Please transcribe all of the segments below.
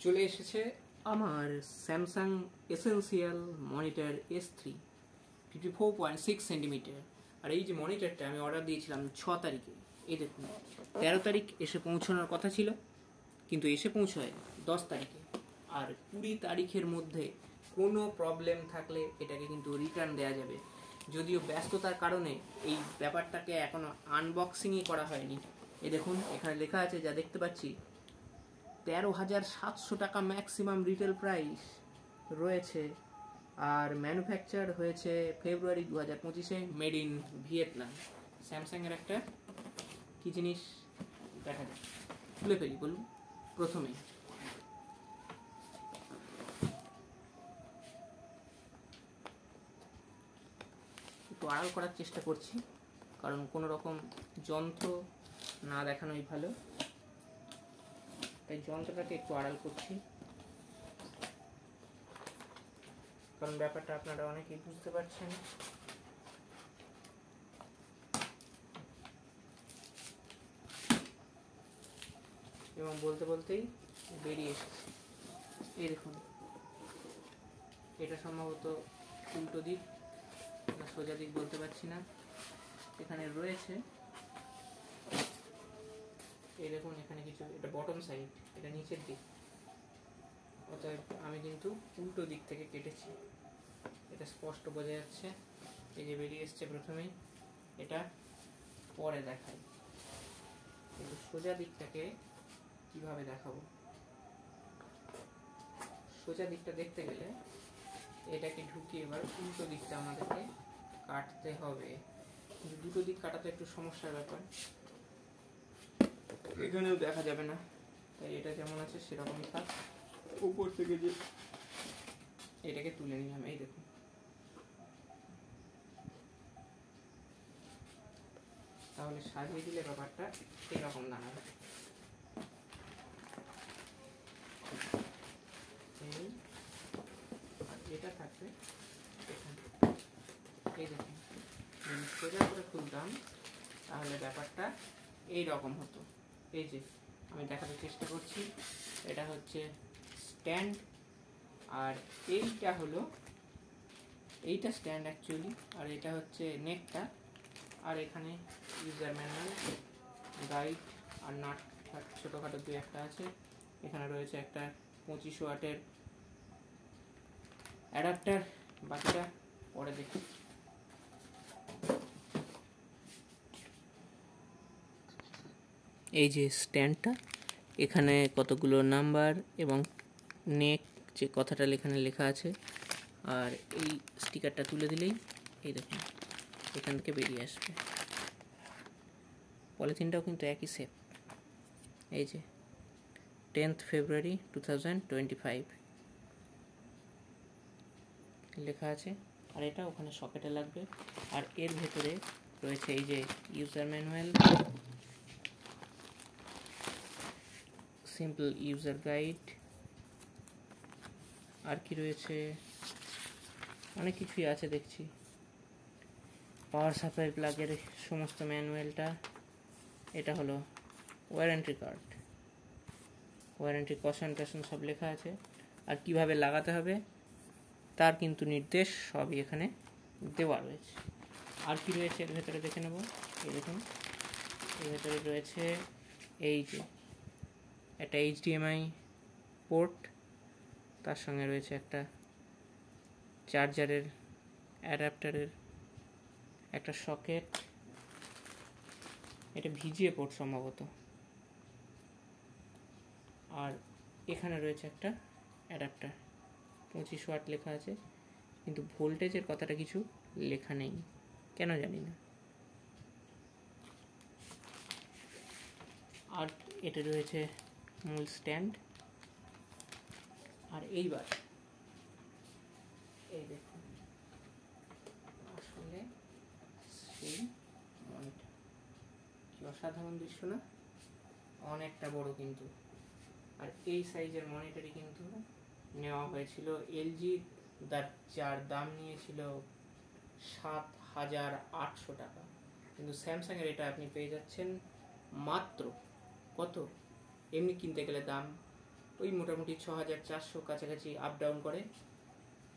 চলে এসেছে আমার Samsung essential monitor S3 54.6 centimetre. আর এই যে মনিটরটা আমি অর্ডার দিয়েছিলাম 6 তারিখে, এই দেখুন 13 তারিখ এসে পৌঁছানোর কথা ছিল, কিন্তু এসে পৌঁছায় 10 তারিখে। আর 20 তারিখের মধ্যে কোনো প্রবলেম থাকলে এটাকে কিন্তু রিটার্ন দেওয়া যাবে। যদিও ব্যস্ততার কারণে এই ব্যাপারটাকে এখনও আনবক্সিংই করা হয়নি। এই দেখুন এখানে লেখা আছে, যা দেখতে পাচ্ছি 13,700 টাকা ম্যাক্সিমাম রিটেল প্রাইস রয়েছে। আর ম্যানুফ্যাকচার হয়েছে ফেব্রুয়ারি 2025-এ, মেড ইন ভিয়েতনাম। স্যামসাংয়ের একটা কি জিনিস দেখা যায়, খুলে ফেলি বলুন। প্রথমে একটু আড়াল করার চেষ্টা করছি, কারণ কোনো রকম যন্ত্র না দেখানোই ভালো, তাই যন্ত্রটাকে একটু আড়াল করছি, কারণ ব্যাপারটা আপনারা অনেকেই বুঝতে পারছেন। এবং বলতে বলতেই বেরিয়ে এসেছে। এই দেখুন, এটা সম্ভবত উল্টো দিক না সোজা দিক বলতে পারছি না, এখানে রয়েছে। এই দেখুন এখানে কিছু, এটা বটম সাইড, এটা নিচের দিক, অতএব আমি কিন্তু উল্টো দিক থেকে কেটেছি, এটা স্পষ্ট বোঝা যাচ্ছে। এই যে বেরিয়ে এসছে প্রথমেই, এটা পরে দেখাই, কিন্তু সোজা দিকটাকে কিভাবে দেখাবো। সোজা দিকটা দেখতে গেলে এটাকে ঢুকিয়ে এবার উল্টো দিকটা আমাদেরকে কাটতে হবে, কিন্তু দুটো দিক কাটাতে একটু সমস্যার ব্যাপার, এখানেও দেখা যাবে না, তাই এটা যেমন আছে সেরকমই থাক। উপর থেকে যে এটাকে তুলে নিলাম, এই দেখুন তাহলে সাজিয়ে দিলে ব্যাপারটা এরকম দাঁড়াবে। আর এটা থাকবে এখানে, এই দেখুন যদি সোজা করে খুলতাম তাহলে ব্যাপারটা এই রকম হতো। এই যে আমি দেখাতে চেষ্টা করছি, এটা হচ্ছে স্ট্যান্ড, আর এইটা হলো, এইটা স্ট্যান্ড অ্যাকচুয়ালি, আর এটা হচ্ছে নেকটা। আর এখানে ইউজার ম্যানুয়াল, গাইড আর নাট ছোটোখাটো দুই একটা আছে। এখানে রয়েছে একটা 25 ওয়াটের অ্যাডাপ্টার, বাকিটা পরে দেখি। এই যে স্ট্যান্ডটা, এখানে কতগুলো নাম্বার এবং নেক যে কথাটা এখানে লেখা আছে, আর এই স্টিকারটা তুলে দিলেই এই দেখুন এখান থেকে বেরিয়ে আসবে। পলিথিনটাও কিন্তু একই শেপ। এই যে 10th February 2025 লেখা আছে, আর এটা ওখানে সকেটে লাগবে। আর এর ভেতরে রয়েছে এই যে user manual, simple user guide, আর কি রয়েছে অনেক কিছুই আছে দেখছি, পাওয়ার সাপ্লাই প্লাগের সমস্ত ম্যানুয়ালটা। এটা হলো ওয়ারেন্টি কার্ড, ওয়ারেন্টি কশন টশন সব লেখা আছে, আর কিভাবে লাগাতে হবে তার কিন্তু নির্দেশ সবই এখানে দেওয়া রয়েছে। আর কি রয়েছে এর ভেতরে দেখে নেব। এই দেখুন এর ভেতরে রয়েছে এই যে একটা HDMI পোর্ট, তার সঙ্গে রয়েছে একটা চার্জারের অ্যাডাপ্টারের একটা সকেট, এটা ভিজিএ পোর্ট সম্ভবত, আর এখানে রয়েছে একটা অ্যাডাপ্টার। 25 ওয়াট লেখা আছে, কিন্তু ভোল্টেজের কথাটা কিছু লেখা নেই, কেন জানি না। আর এটা রয়েছে মূল স্ট্যান্ড। আর এইবার এই দেখুন আসলে সেই মনিটর, কি অসাধারণ দৃশ্য না, অনেকটা বড় কিন্তু। আর এই সাইজের মনিটরই কিন্তু নেওয়া হয়েছিল LG, যার দাম নিয়েছিল 7,800 টাকা, কিন্তু স্যামসাংয়ের এটা আপনি পেয়ে যাচ্ছেন মাত্র কত, এমনি কিনতে গেলে দাম ওই মোটামুটি 6400 কাছাকাছি আপ ডাউন করে।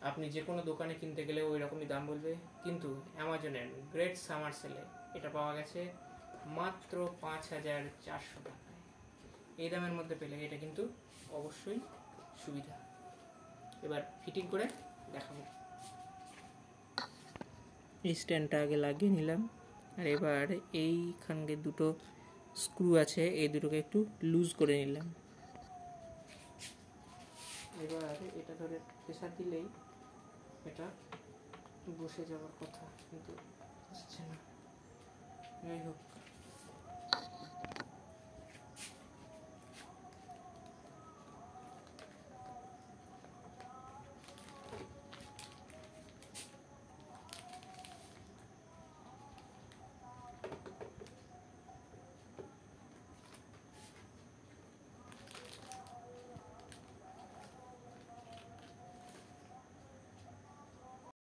আপনি যে কোনো দোকানে কিনতে গেলে ওই রকমই দাম বলবে, কিন্তু অ্যামাজনের গ্রেট সামার সেলে এটা পাওয়া গেছে মাত্র 5400 টাকায়। এই দামের মধ্যে পেলে এটা কিন্তু অবশ্যই সুবিধা। এবার ফিটিং করে দেখাবো। এই স্ট্যান্ডটা আগে লাগিয়ে নিলাম, আর এবার এইখানকে দুটো স্ক্রু আছে, এই দুটোকে একটু লুজ করে নিলাম। এবার এটা ধরে প্রেসার দিলেই এটা বসে যাওয়ার কথা, কিন্তু বসছে না। যাই হোক,